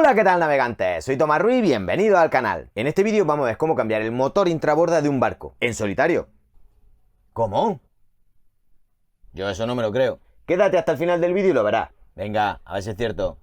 Hola, ¿qué tal, navegantes? Soy Tomás Ruiz y bienvenido al canal. En este vídeo vamos a ver cómo cambiar el motor intraborda de un barco en solitario. ¿Cómo? Yo eso no me lo creo. Quédate hasta el final del vídeo y lo verás. Venga, a ver si es cierto.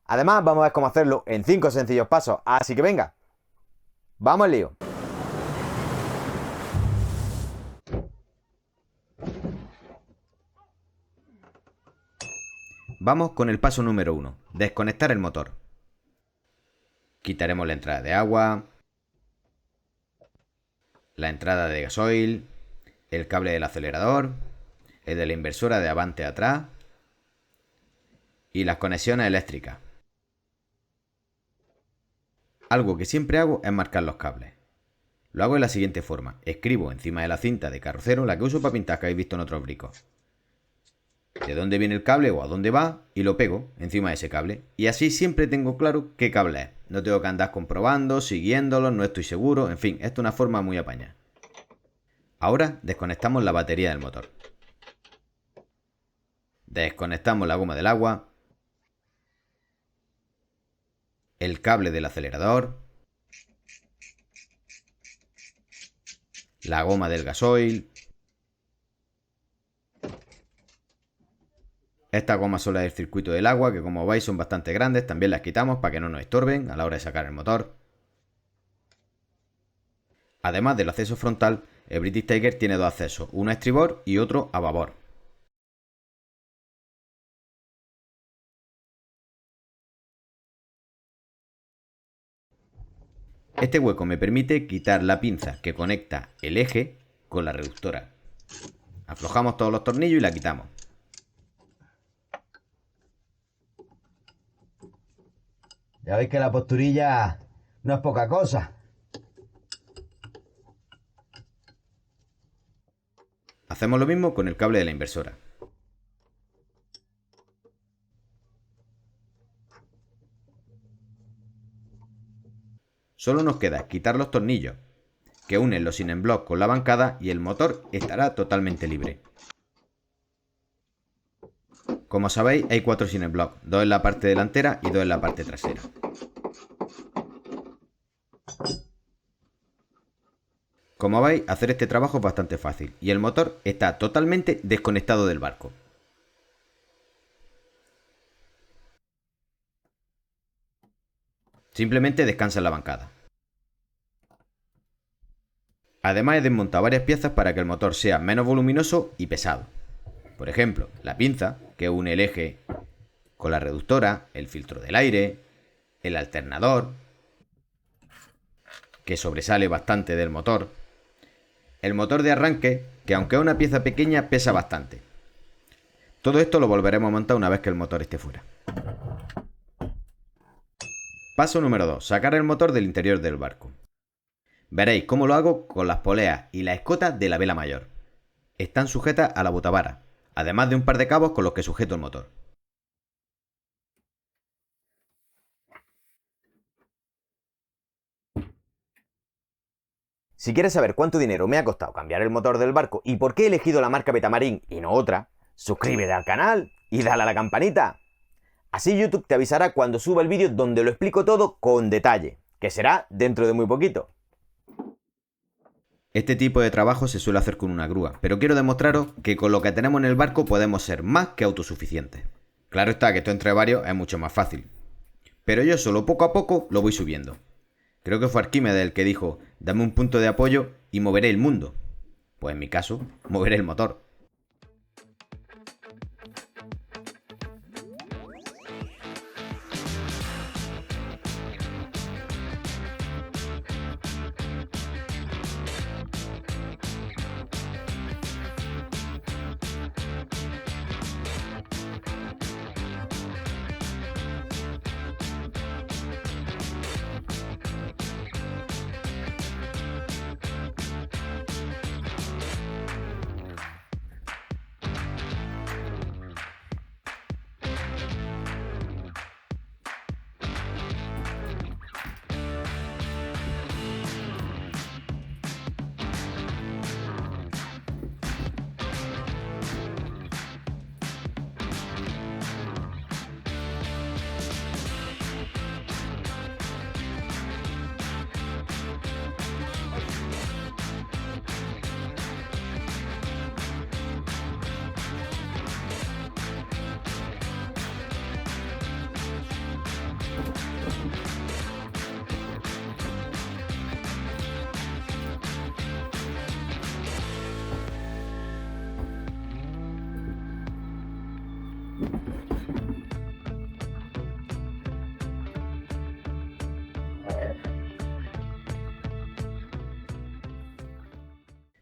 Además, vamos a ver cómo hacerlo en 5 sencillos pasos, así que venga. ¡Vamos al lío! Vamos con el paso número 1, desconectar el motor. Quitaremos la entrada de agua, la entrada de gasoil, el cable del acelerador, el de la inversora de avante atrás y las conexiones eléctricas. Algo que siempre hago es marcar los cables. Lo hago de la siguiente forma: escribo encima de la cinta de carrocero, la que uso para pintar, que habéis visto en otros bricos, de dónde viene el cable o a dónde va, y lo pego encima de ese cable. Y así siempre tengo claro qué cable es. No tengo que andar comprobando, siguiéndolo, no estoy seguro. En fin, esto es una forma muy apañada. Ahora desconectamos la batería del motor. Desconectamos la goma del agua, el cable del acelerador, la goma del gasoil. Estas gomas son las del circuito del agua, que como veis son bastante grandes, también las quitamos para que no nos estorben a la hora de sacar el motor. Además del acceso frontal, el British Tiger tiene dos accesos, uno a estribor y otro a babor. Este hueco me permite quitar la pinza que conecta el eje con la reductora. Aflojamos todos los tornillos y la quitamos. Ya veis que la posturilla no es poca cosa. Hacemos lo mismo con el cable de la inversora. Solo nos queda quitar los tornillos que unen los sin-en-block con la bancada y el motor estará totalmente libre. Como sabéis, hay 4 sin-en-block, 2 en la parte delantera y 2 en la parte trasera. Como veis, hacer este trabajo es bastante fácil y el motor está totalmente desconectado del barco. Simplemente descansa en la bancada. Además, he desmontado varias piezas para que el motor sea menos voluminoso y pesado. Por ejemplo, la pinza, que une el eje con la reductora, el filtro del aire, el alternador, que sobresale bastante del motor, el motor de arranque, que aunque es una pieza pequeña, pesa bastante. Todo esto lo volveremos a montar una vez que el motor esté fuera. Paso número 2. Sacar el motor del interior del barco. Veréis cómo lo hago con las poleas y la escota de la vela mayor. Están sujetas a la botavara, además de un par de cabos con los que sujeto el motor. Si quieres saber cuánto dinero me ha costado cambiar el motor del barco y por qué he elegido la marca Betamarín y no otra, suscríbete al canal y dale a la campanita. Así YouTube te avisará cuando suba el vídeo donde lo explico todo con detalle, que será dentro de muy poquito. Este tipo de trabajo se suele hacer con una grúa, pero quiero demostraros que con lo que tenemos en el barco podemos ser más que autosuficientes. Claro está que esto entre varios es mucho más fácil, pero yo solo poco a poco lo voy subiendo. Creo que fue Arquímedes el que dijo: dame un punto de apoyo y moveré el mundo. Pues en mi caso, moveré el motor.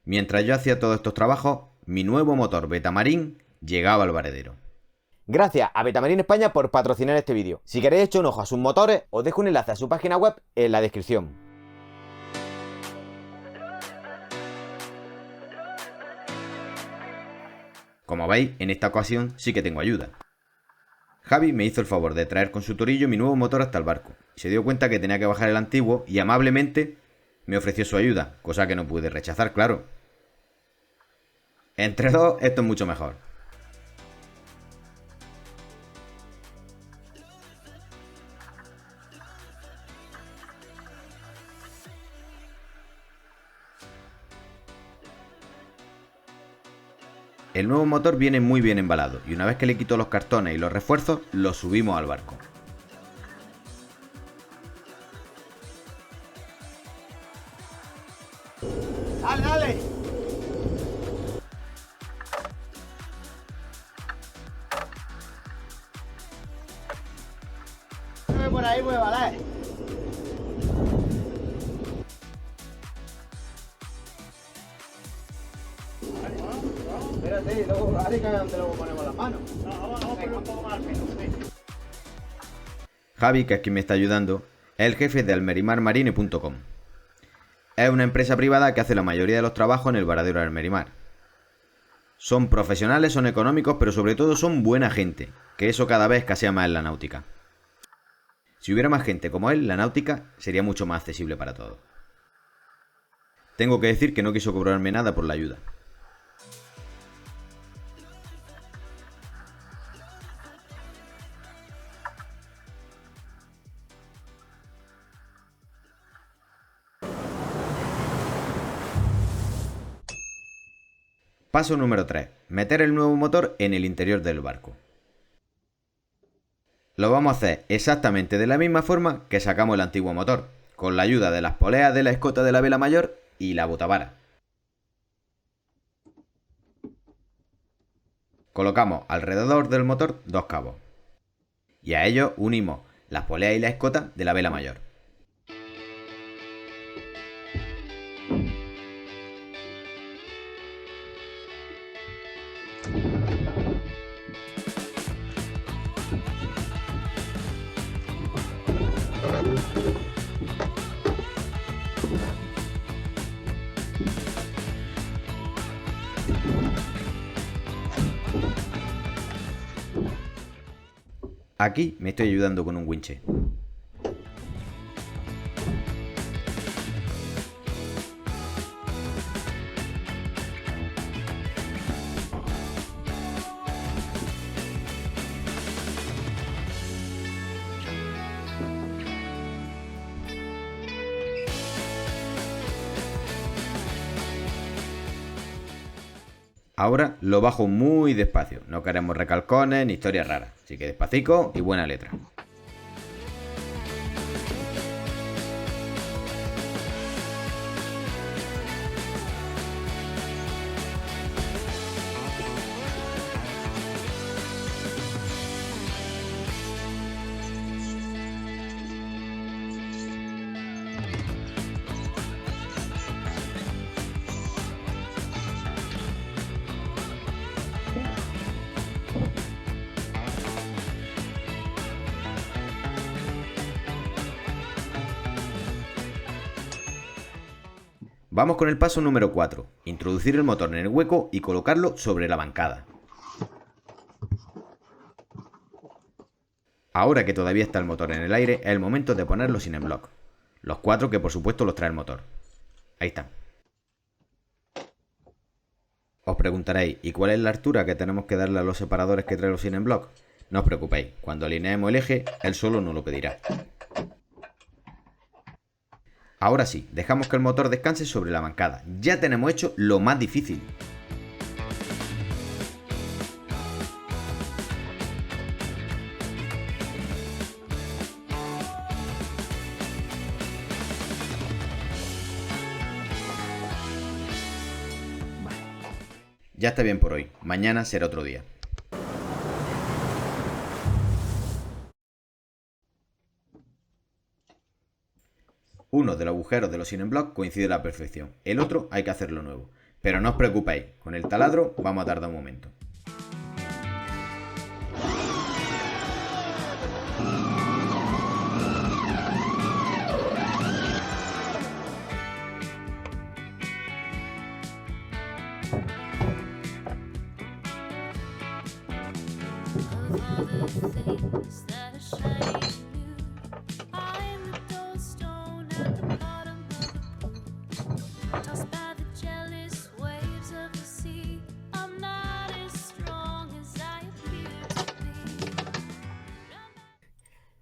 Mientras yo hacía todos estos trabajos, mi nuevo motor Betamarín llegaba al varadero. Gracias a Betamarín España por patrocinar este vídeo. Si queréis echar un ojo a sus motores, os dejo un enlace a su página web en la descripción. Como veis, en esta ocasión sí que tengo ayuda. Javi me hizo el favor de traer con su torillo mi nuevo motor hasta el barco. Se dio cuenta que tenía que bajar el antiguo y amablemente me ofreció su ayuda, cosa que no pude rechazar, claro. Entre dos, esto es mucho mejor. El nuevo motor viene muy bien embalado y una vez que le quito los cartones y los refuerzos, lo subimos al barco. ¡Dale, dale! Por ahí, pues, vale. Espérate, luego, ahora que donde luego ponemos las manos. No, vamos a poner un poco más al menos. Javi, que es quien me está ayudando, es el jefe de almerimarmarine.com. Es una empresa privada que hace la mayoría de los trabajos en el varadero de Almerimar. Son profesionales, son económicos, pero sobre todo son buena gente, que eso cada vez escasea más en la náutica. Si hubiera más gente como él, la náutica sería mucho más accesible para todos. Tengo que decir que no quiso cobrarme nada por la ayuda. Paso número 3. Meter el nuevo motor en el interior del barco. Lo vamos a hacer exactamente de la misma forma que sacamos el antiguo motor, con la ayuda de las poleas de la escota de la vela mayor y la botavara. Colocamos alrededor del motor dos cabos y a ellos unimos las poleas y la escota de la vela mayor. Aquí me estoy ayudando con un winche. Ahora lo bajo muy despacio, no queremos recalcones ni historias raras, así que despacito y buena letra. Vamos con el paso número 4, introducir el motor en el hueco y colocarlo sobre la bancada. Ahora que todavía está el motor en el aire, es el momento de poner los in-block. Los 4 que por supuesto los trae el motor. Ahí están. Os preguntaréis, ¿y cuál es la altura que tenemos que darle a los separadores que trae los in-block? No os preocupéis, cuando alineemos el eje, él solo nos lo pedirá. Ahora sí, dejamos que el motor descanse sobre la bancada. Ya tenemos hecho lo más difícil. Ya está bien por hoy. Mañana será otro día. Uno de los agujeros de los Cine Block coincide a la perfección, el otro hay que hacerlo nuevo. Pero no os preocupéis, con el taladro vamos a tardar un momento.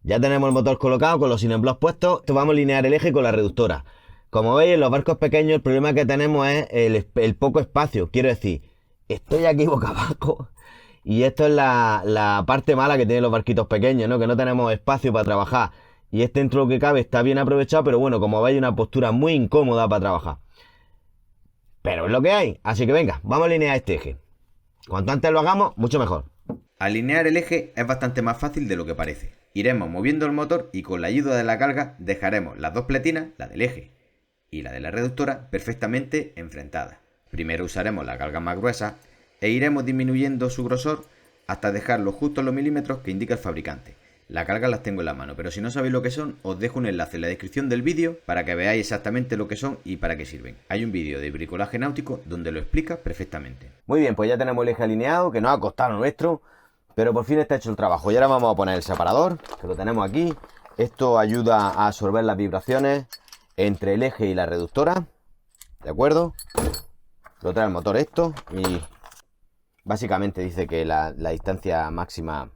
Ya tenemos el motor colocado con los Cineblock puestos. Vamos a alinear el eje con la reductora. Como veis, en los barcos pequeños el problema que tenemos es el poco espacio. Quiero decir, estoy aquí boca abajo y esto es la parte mala que tienen los barquitos pequeños, ¿no? Que no tenemos espacio para trabajar. Y este, dentro de lo que cabe, está bien aprovechado, pero bueno, como veis, una postura muy incómoda para trabajar. Pero es lo que hay. Así que venga, vamos a alinear este eje. Cuanto antes lo hagamos, mucho mejor. Alinear el eje es bastante más fácil de lo que parece. Iremos moviendo el motor y con la ayuda de la carga dejaremos las dos pletinas, la del eje y la de la reductora, perfectamente enfrentadas. Primero usaremos la carga más gruesa e iremos disminuyendo su grosor hasta dejarlo justo en los milímetros que indica el fabricante. Las cargas las tengo en la mano, pero si no sabéis lo que son, os dejo un enlace en la descripción del vídeo para que veáis exactamente lo que son y para qué sirven. Hay un vídeo de bricolaje náutico donde lo explica perfectamente. Muy bien, pues ya tenemos el eje alineado, que nos ha costado lo nuestro, pero por fin está hecho el trabajo. Y ahora vamos a poner el separador, que lo tenemos aquí. Esto ayuda a absorber las vibraciones entre el eje y la reductora, ¿de acuerdo? Lo trae el motor esto y básicamente dice que la distancia máxima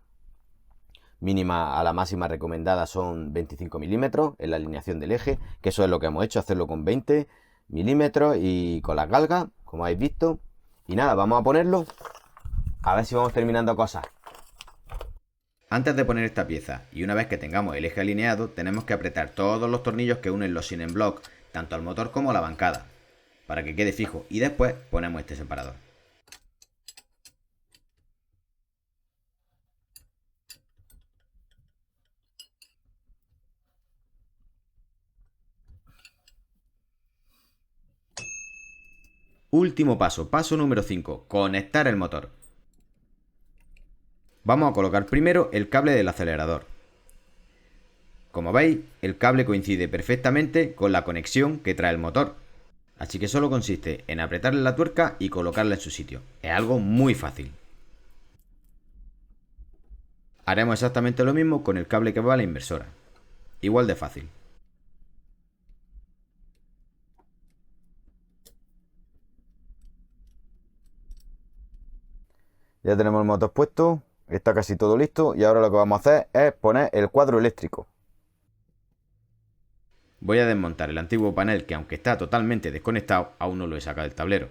mínima a la máxima recomendada son 25 milímetros en la alineación del eje, que eso es lo que hemos hecho, hacerlo con 20 milímetros y con las galgas, como habéis visto. Y nada, vamos a ponerlo, a ver si vamos terminando cosas. Antes de poner esta pieza y una vez que tengamos el eje alineado, tenemos que apretar todos los tornillos que unen los Cine Block, tanto al motor como a la bancada, para que quede fijo, y después ponemos este separador. Último paso, paso número 5, conectar el motor. Vamos a colocar primero el cable del acelerador. Como veis, el cable coincide perfectamente con la conexión que trae el motor. Así que solo consiste en apretarle la tuerca y colocarla en su sitio. Es algo muy fácil. Haremos exactamente lo mismo con el cable que va a la inversora. Igual de fácil. Ya tenemos el motor puesto, está casi todo listo y ahora lo que vamos a hacer es poner el cuadro eléctrico. Voy a desmontar el antiguo panel que, aunque está totalmente desconectado, aún no lo he sacado del tablero.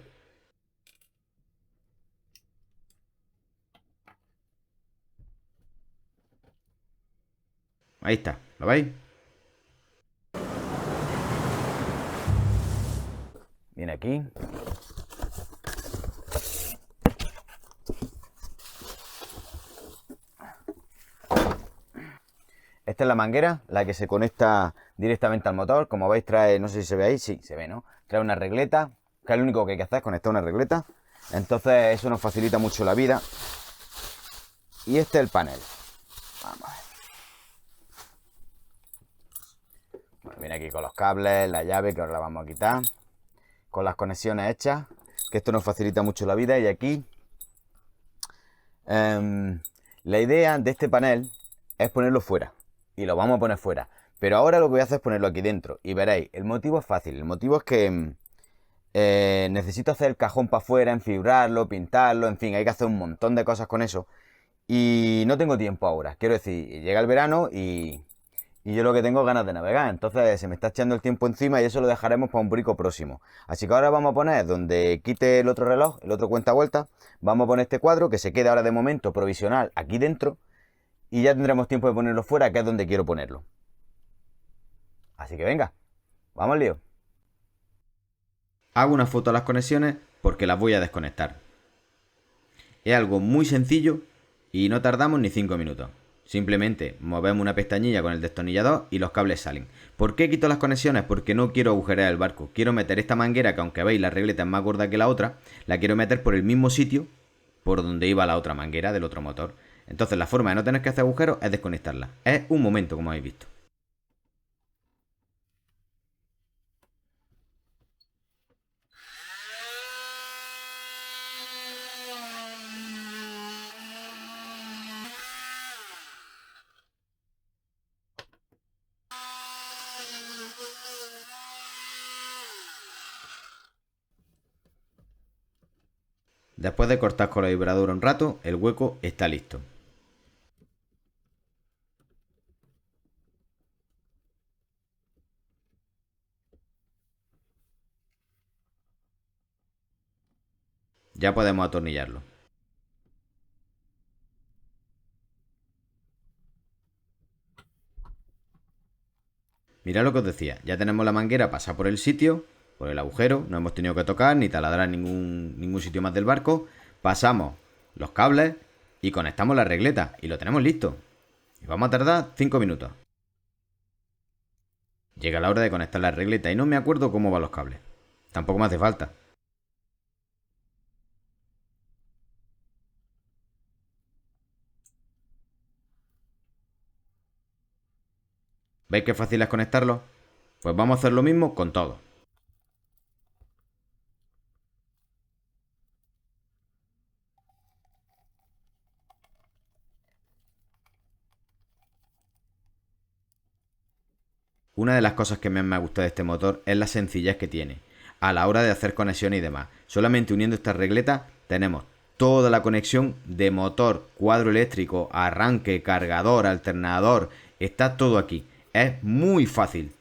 Ahí está, ¿lo veis? Viene aquí. Esta es la manguera, la que se conecta directamente al motor. Como veis, trae, no sé si se ve ahí, sí, se ve, ¿no? Trae una regleta, que es lo único que hay que hacer, es conectar una regleta. Entonces eso nos facilita mucho la vida. Y este es el panel. Vamos a ver. Bueno, viene aquí con los cables, la llave, que ahora la vamos a quitar. Con las conexiones hechas, que esto nos facilita mucho la vida. Y aquí la idea de este panel es ponerlo fuera. Y lo vamos a poner fuera. Pero ahora lo que voy a hacer es ponerlo aquí dentro. Y veréis, el motivo es fácil. El motivo es que necesito hacer el cajón para afuera, enfibrarlo, pintarlo, en fin, hay que hacer un montón de cosas con eso. Y no tengo tiempo ahora. Quiero decir, llega el verano y yo lo que tengo es ganas de navegar. Entonces se me está echando el tiempo encima y eso lo dejaremos para un brico próximo. Así que ahora vamos a poner, donde quite el otro reloj, el otro cuenta vuelta, vamos a poner este cuadro que se queda ahora de momento provisional aquí dentro. Y ya tendremos tiempo de ponerlo fuera, que es donde quiero ponerlo. Así que venga, vamos al lío. Hago una foto a las conexiones porque las voy a desconectar. Es algo muy sencillo y no tardamos ni 5 minutos. Simplemente movemos una pestañilla con el destornillador y los cables salen. ¿Por qué quito las conexiones? Porque no quiero agujerear el barco. Quiero meter esta manguera, que aunque veis la regleta es más gorda que la otra, la quiero meter por el mismo sitio por donde iba la otra manguera del otro motor. Entonces la forma de no tener que hacer agujeros es desconectarla. Es un momento, como habéis visto. Después de cortar con la vibradora un rato, el hueco está listo. Ya podemos atornillarlo. Mirad lo que os decía, ya tenemos la manguera pasada por el sitio, por el agujero, no hemos tenido que tocar ni taladrar ningún sitio más del barco. Pasamos los cables y conectamos la regleta y lo tenemos listo. Y vamos a tardar 5 minutos. Llega la hora de conectar la regleta y no me acuerdo cómo van los cables. Tampoco me hace falta. ¿Veis qué fácil es conectarlo? Pues vamos a hacer lo mismo con todo. Una de las cosas que más me gusta de este motor es la sencillez que tiene a la hora de hacer conexiones y demás. Solamente uniendo estas regletas tenemos toda la conexión de motor, cuadro eléctrico, arranque, cargador, alternador. Está todo aquí. Es muy fácil.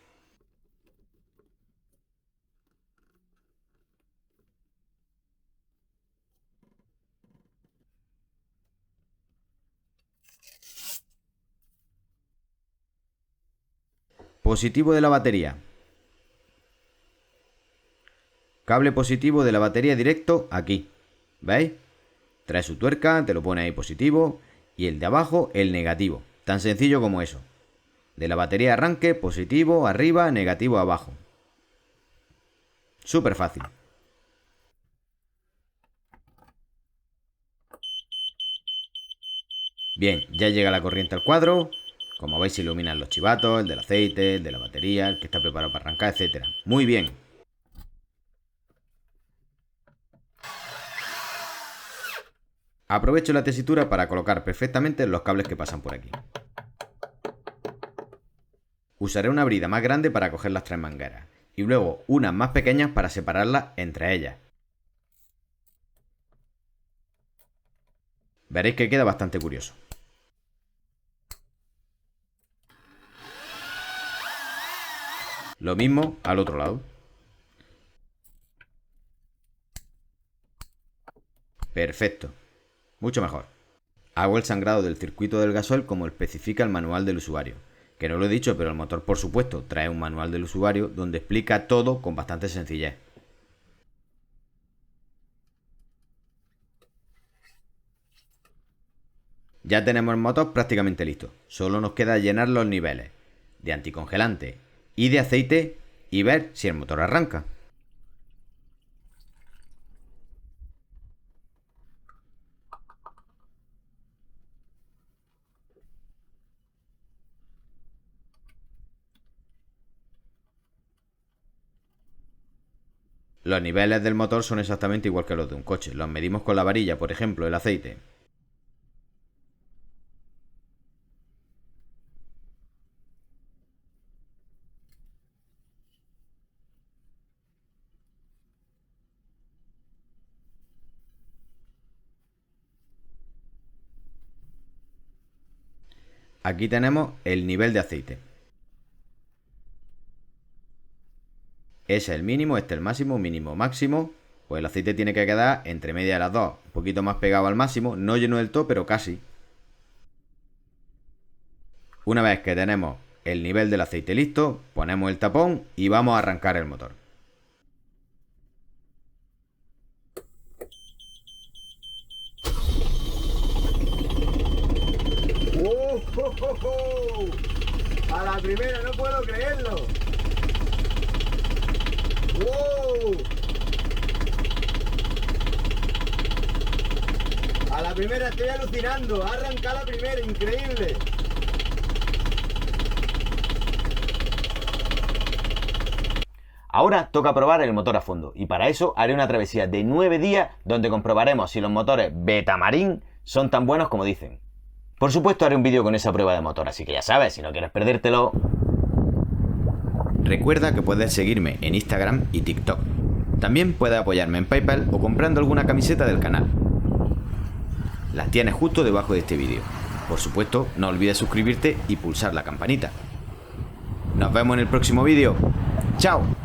Positivo de la batería. Cable positivo de la batería directo aquí. ¿Veis? Trae su tuerca, te lo pone ahí positivo. Y el de abajo, el negativo. Tan sencillo como eso. De la batería arranque, positivo arriba, negativo abajo. Súper fácil. Bien, ya llega la corriente al cuadro. Como veis se iluminan los chivatos, el del aceite, el de la batería, el que está preparado para arrancar, etc. Muy bien. Aprovecho la tesitura para colocar perfectamente los cables que pasan por aquí. Usaré una brida más grande para coger las tres mangueras y luego unas más pequeñas para separarlas entre ellas. Veréis que queda bastante curioso. Lo mismo al otro lado. Perfecto. Mucho mejor. Hago el sangrado del circuito del gasoil como especifica el manual del usuario. Que no lo he dicho, pero el motor por supuesto trae un manual del usuario donde explica todo con bastante sencillez. Ya tenemos el motor prácticamente listo. Solo nos queda llenar los niveles de anticongelante y de aceite y ver si el motor arranca. Los niveles del motor son exactamente igual que los de un coche. Los medimos con la varilla, por ejemplo, el aceite. Aquí tenemos el nivel de aceite. Ese es el mínimo, este es el máximo, mínimo, máximo. Pues el aceite tiene que quedar entre media de las dos, un poquito más pegado al máximo, no lleno del todo, pero casi. Una vez que tenemos el nivel del aceite listo, ponemos el tapón y vamos a arrancar el motor. A la primera, no puedo creerlo. ¡Wow! A la primera estoy alucinando. Ha arrancado la primera, increíble. Ahora toca probar el motor a fondo y para eso haré una travesía de 9 días donde comprobaremos si los motores Betamarín son tan buenos como dicen. Por supuesto haré un vídeo con esa prueba de motor, así que ya sabes, si no quieres perdértelo... Recuerda que puedes seguirme en Instagram y TikTok. También puedes apoyarme en PayPal o comprando alguna camiseta del canal. Las tienes justo debajo de este vídeo. Por supuesto, no olvides suscribirte y pulsar la campanita. Nos vemos en el próximo vídeo. ¡Chao!